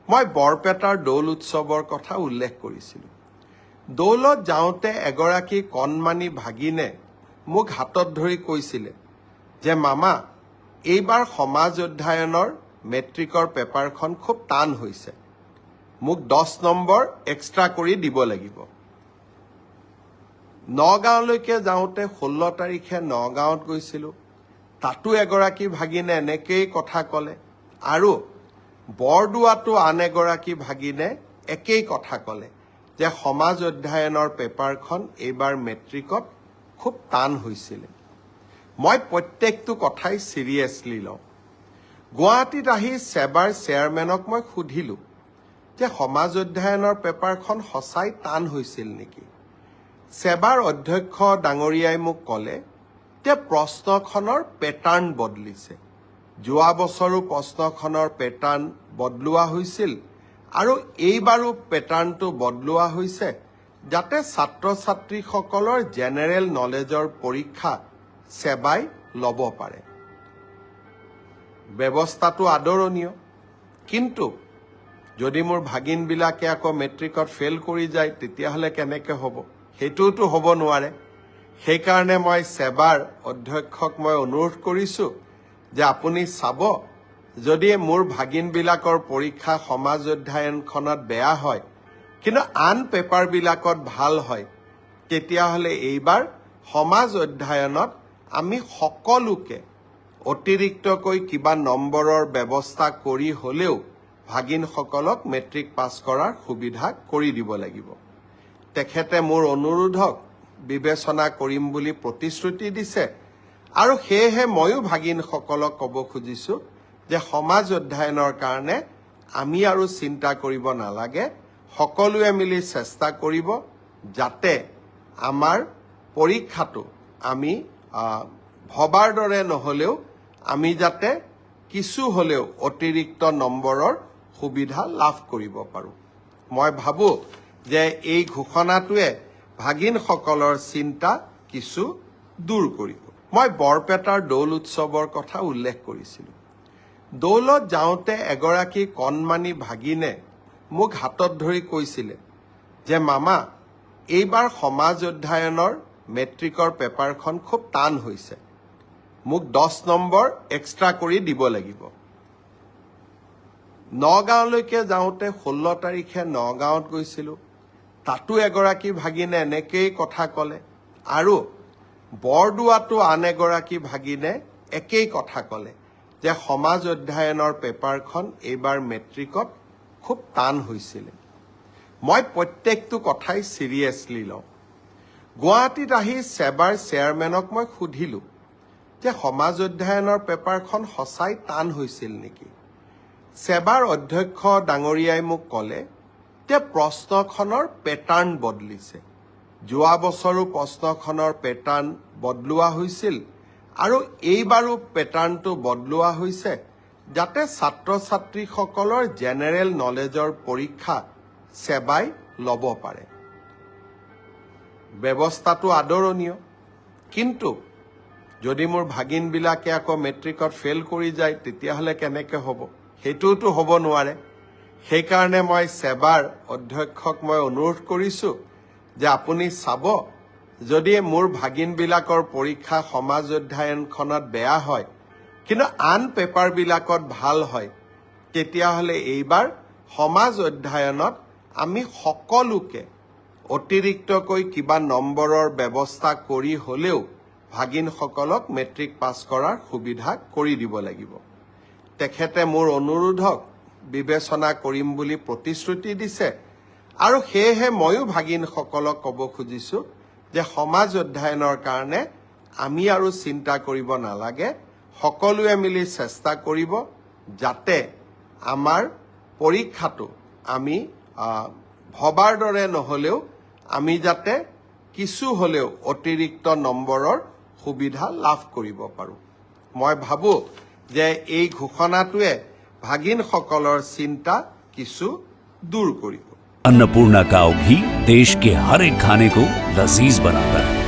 মই বৰপেটাৰ দৌল উৎসৱৰ কথা উল্লেখ কৰিছিলোঁ। দৌলত যাওঁতে এগৰাকী কণমানি ভাগিনে মোক হাতত ধৰি কৈছিলে যে মামা, এইবাৰ সমাজ অধ্যয়নৰ মেট্ৰিকৰ পেপাৰখন খুব টান হৈছে, মোক 10 নম্বৰ এক্সট্ৰা কৰি দিব লাগিব। নগাঁৱলৈকে যাওঁতে 16 তাৰিখে নগাঁৱত গৈছিলোঁ, তাতো এগৰাকী ভাগিনে এনেকেই কথা ক'লে, আৰু বৰদোৱাতো আন এগৰাকী ভাগিনে একেই কথা ক'লে যে সমাজ অধ্যয়নৰ পেপাৰখন এইবাৰ মেট্ৰিকত খুব টান হৈছিলে। মই প্ৰত্যেকটো কথাই চিৰিয়াছলি লওঁ। গুৱাহাটীত আহি সেবাৰ চেয়াৰমেনক মই সুধিলোঁ যে সমাজ অধ্যয়নৰ পেপাৰখন সঁচাই টান হৈছিল নেকি। সেবাৰ অধ্যক্ষ ডাঙৰীয়াই মোক ক'লে যে প্ৰশ্নখনৰ পেটাৰ্ণ বদলিছে। যোৱা বছৰো প্ৰশ্নখনৰ পেটাৰ্ণ বদলোৱা হৈছিল আৰু এইবাৰো পেটাৰ্ণটো বদলোৱা হৈছে যাতে ছাত্ৰ ছাত্ৰীসকলৰ জেনেৰেল নলেজৰ পৰীক্ষা সেবাই ল'ব পাৰে। ব্যৱস্থাটো আদৰণীয়, কিন্তু যদি মোৰ ভাগিনবিলাকে আকৌ মেট্ৰিকত ফেইল কৰি যায় তেতিয়াহ'লে কেনেকৈ হ'ব? সেইটোতো হ'ব নোৱাৰে। সেইকাৰণে মই সেবাৰ অধ্যক্ষক মই অনুৰোধ কৰিছোঁ যে আপুনি চাব, যদি মোৰ ভাগিনবিলাকৰ পৰীক্ষা সমাজ অধ্যয়নখনত বেয়া হয় কিন্তু আন পেপাৰবিলাকত ভাল হয়, তেতিয়াহ'লে এইবাৰ সমাজ অধ্যয়নত আমি সকলোকে অতিৰিক্তকৈ কিবা নম্বৰৰ ব্যৱস্থা কৰি হ'লেও ভাগিনসকলক মেট্ৰিক পাছ কৰাৰ সুবিধা কৰি দিব লাগিব। তেখেতে মোৰ অনুৰোধক বিবেচনা কৰিম বুলি প্ৰতিশ্ৰুতি দিছে, আৰু সেয়েহে ময়ো ভাগিনসকলক ক'ব খুজিছোঁ যে সমাজ অধ্যয়নৰ কাৰণে আমি আৰু চিন্তা কৰিব নালাগে, সকলোৱে মিলি চেষ্টা কৰিব যাতে আমাৰ পৰীক্ষাটো আমি ভবাৰ দৰে নহ'লেও আমি যাতে কিছু হ'লেও অতিৰিক্ত নম্বৰৰ সুবিধা লাভ কৰিব পাৰোঁ। মই ভাবোঁ যে এই ঘোষণাটোৱে ভাগিনসকলৰ চিন্তা কিছু দূৰ কৰিব। মই বৰপেটাৰ দৌল উৎসৱৰ কথা উল্লেখ কৰিছিলোঁ। দৌলত যাওঁতে এগৰাকী কণমানি ভাগিনে মোক হাতত ধৰি কৈছিলে যে মামা, এইবাৰ সমাজ অধ্যয়নৰ মেট্ৰিকৰ পেপাৰখন খুব টান হৈছে, মোক 10 নম্বৰ এক্সট্ৰা কৰি দিব লাগিব। নগাঁৱলৈকে যাওঁতে 16 তাৰিখে নগাঁৱত গৈছিলোঁ, তাতো এগৰাকী ভাগিনে এনেকেই কথা ক'লে, আৰু বৰদোৱাতো আন এগৰাকী ভাগিনে একেই কথা ক'লে যে সমাজ অধ্যয়নৰ পেপাৰখন এইবাৰ মেট্ৰিকত খুব টান হৈছিলে। মই প্ৰত্যেকটো কথাই চিৰিয়াছলি লওঁ। গুৱাহাটীত আহি সেবাৰ চেয়াৰমেনক মই সুধিলোঁ যে সমাজ অধ্যয়নৰ পেপাৰখন সঁচাই টান হৈছিল নেকি। সেবাৰ অধ্যক্ষ ডাঙৰীয়াই মোক ক'লে যে প্ৰশ্নখনৰ পেটাৰ্ণ বদলিছে। যোৱা বছৰো প্ৰশ্নখনৰ পেটাৰ্ণ বদলোৱা হৈছিল আৰু এইবাৰো পেটাৰ্ণটো বদলোৱা হৈছে যাতে ছাত্ৰ ছাত্ৰীসকলৰ জেনেৰেল নলেজৰ পৰীক্ষা সেবাই ল'ব পাৰে। ব্যৱস্থাটো আদৰণীয়, কিন্তু যদি মোৰ ভাগিনবিলাকে আকৌ মেট্ৰিকত ফেইল কৰি যায় তেতিয়াহ'লে কেনেকৈ হ'ব? সেইটোতো হ'ব নোৱাৰে। সেইকাৰণে মই সেবাৰ অধ্যক্ষক মই অনুৰোধ কৰিছোঁ যে আপুনি চাব, যদি মোৰ ভাগিনবিলাকৰ পৰীক্ষা সমাজ অধ্যয়নখনত বেয়া হয় কিন্তু আন পেপাৰবিলাকত ভাল হয়, তেতিয়াহ'লে এইবাৰ সমাজ অধ্যয়নত আমি সকলোকে অতিৰিক্তকৈ কিবা নম্বৰৰ ব্যৱস্থা কৰি হ'লেও ভাগিনসকলক মেট্ৰিক পাছ কৰাৰ সুবিধা কৰি দিব লাগিব। তেখেতে মোৰ অনুৰোধক বিবেচনা কৰিম বুলি প্ৰতিশ্ৰুতি দিছে, আৰু সেয়েহে ময়ো ভাগিনসকলক ক'ব খুজিছোঁ যে সমাজ অধ্যয়নৰ কাৰণে আমি আৰু চিন্তা কৰিব নালাগে, সকলোৱে মিলি চেষ্টা কৰিব যাতে আমাৰ পৰীক্ষাটো আমি ভবাৰ দৰে নহ'লেও আমি যাতে কিছু হ'লেও অতিৰিক্ত নম্বৰৰ সুবিধা লাভ কৰিব পাৰোঁ। মই ভাবোঁ যে এই ঘোষণাটোৱে ভাগিনসকলৰ চিন্তা কিছু দূৰ কৰিব। अन्नपूर्णा काव घी देश के हर एक खाने को लजीज बनाता है।